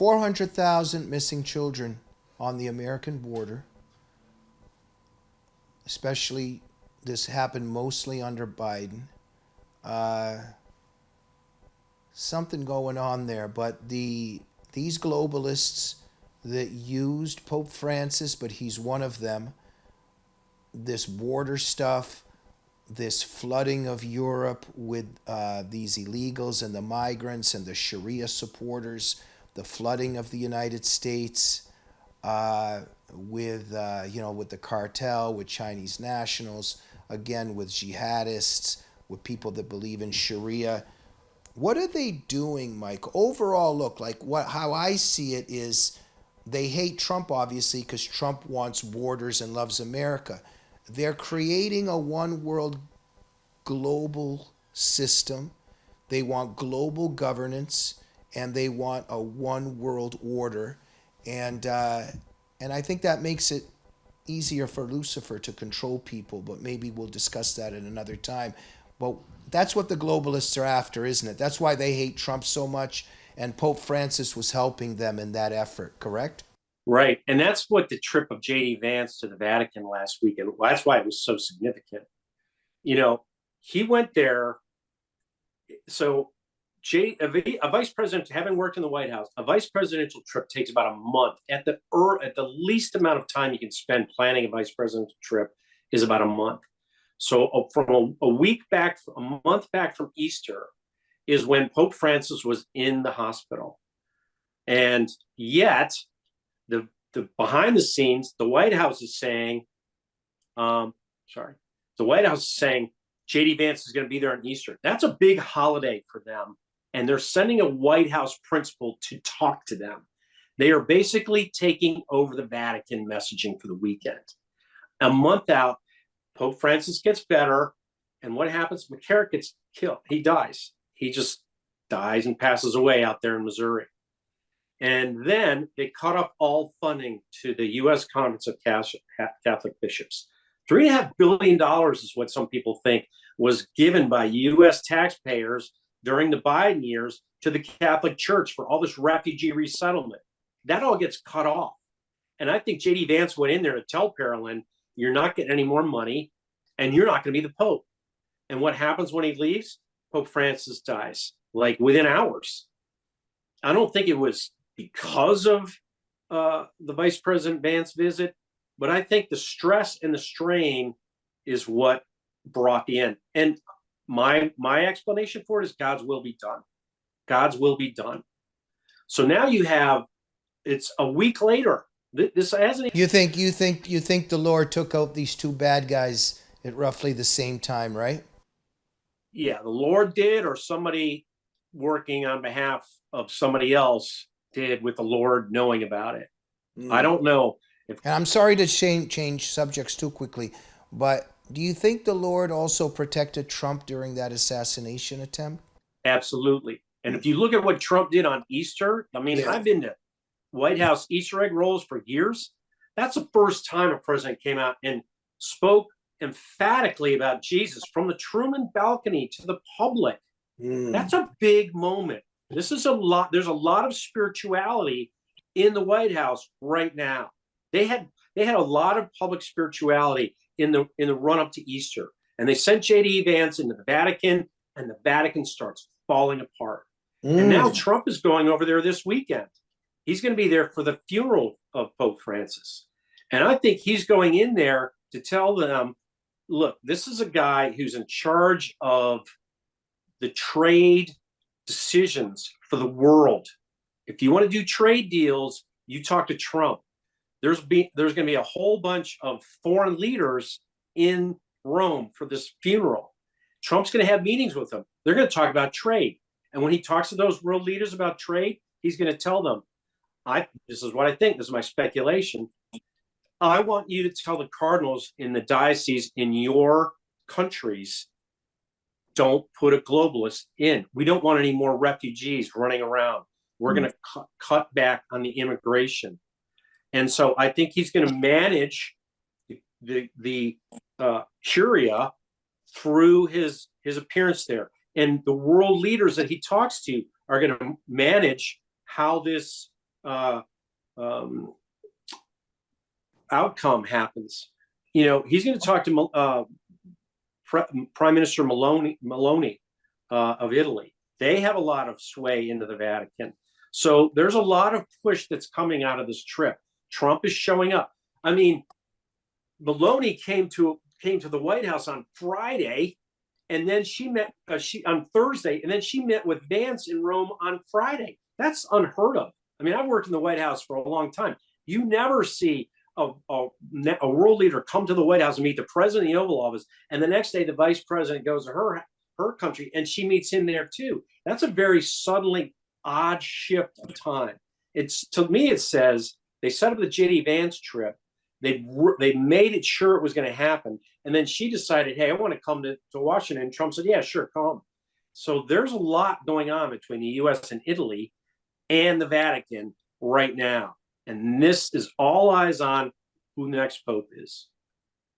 400,000 missing children on the American border, especially this happened mostly under Biden. Uh, Something going on there, but these globalists that used Pope Francis, but he's one of them, this border stuff, this flooding of Europe with these illegals and the migrants and the Sharia supporters, the flooding of the United States with the cartel, with Chinese nationals, again with jihadists, with people that believe in Sharia. What are they doing, Mike? Overall, look, how I see it is they hate Trump, obviously, because Trump wants borders and loves America. They're creating a one world global system. They want global governance, and they want a one world order. And I think that makes it easier for Lucifer to control people, but maybe we'll discuss that at another time. But that's what the globalists are after, isn't it? That's why they hate Trump so much, and Pope Francis was helping them in that effort, correct? Right. And that's what the trip of J.D. Vance to the Vatican last weekend, that's why it was so significant. You know, he went there. So a vice president, having worked in the White House, a vice presidential trip takes about a month. At the least amount of time you can spend planning a vice presidential trip is about a month. So from a month back from Easter is when Pope Francis was in the hospital. And yet the behind the scenes, the White House is saying, J.D. Vance is going to be there on Easter. That's a big holiday for them. And they're sending a White House principal to talk to them. They are basically taking over the Vatican messaging for the weekend. A month out, Pope Francis gets better. And what happens? McCarrick gets killed. He dies. He just dies and passes away out there in Missouri. And then they cut off all funding to the U.S. Conference of Catholic Bishops. $3.5 billion is what some people think was given by U.S. taxpayers during the Biden years to the Catholic Church for all this refugee resettlement. That all gets cut off. And I think J.D. Vance went in there to tell Parolin, you're not getting any more money, and you're not going to be the Pope. And what happens when he leaves? Pope Francis dies, like within hours. I don't think it was because of the Vice President Vance visit, but I think the stress and the strain is what brought the end. And my explanation for it is God's will be done. God's will be done. So now it's a week later. This hasn't. You think the Lord took out these two bad guys at roughly the same time, right? Yeah, the Lord did, or somebody working on behalf of somebody else did, with the Lord knowing about it. I don't know. And I'm sorry to change subjects too quickly, but do you think the Lord also protected Trump during that assassination attempt? Absolutely. And if you look at what Trump did on Easter, I mean, I've been to White House Easter egg rolls for years. That's the first time a president came out and spoke emphatically about Jesus from the Truman balcony to the public. That's a big moment. This is a lot. There's a lot of spirituality in the White House right now. They had a lot of public spirituality in the run up to Easter, and they sent J.D. Vance into the Vatican, and the Vatican starts falling apart. And now Trump is going over there this weekend. He's going to be there for the funeral of Pope Francis, and I think he's going in there to tell them, look, this is a guy who's in charge of the trade decisions for the world. If you want to do trade deals, you talk to Trump. There's going to be a whole bunch of foreign leaders in Rome for this funeral. Trump's going to have meetings with them. They're going to talk about trade. And when he talks to those world leaders about trade, he's going to tell them, this is what I think, this is my speculation. I want you to tell the cardinals in the diocese in your countries, don't put a globalist in. We don't want any more refugees running around. We're going to cut back on the immigration. And so I think he's going to manage the curia through his appearance there. And the world leaders that he talks to are going to manage how this um, outcome happens, you know, he's going to talk to Prime Minister Meloni of Italy. They have a lot of sway into the Vatican. So there's a lot of push that's coming out of this trip. Trump is showing up. I mean, Meloni came to the White House on Friday, and then she met on Thursday, and then she met with Vance in Rome on Friday. That's unheard of. I mean, I've worked in the White House for a long time. You never see a world leader come to the White House and meet the president in the Oval Office, and the next day the vice president goes to her country and she meets him there too. That's a very suddenly odd shift of time. It's, to me, it says they set up the JD Vance trip. They made it sure it was going to happen, and then she decided, hey, I want to come to Washington. And Trump said, yeah, sure, come. So there's a lot going on between the U.S. and Italy and the Vatican right now. And this is all eyes on who the next pope is.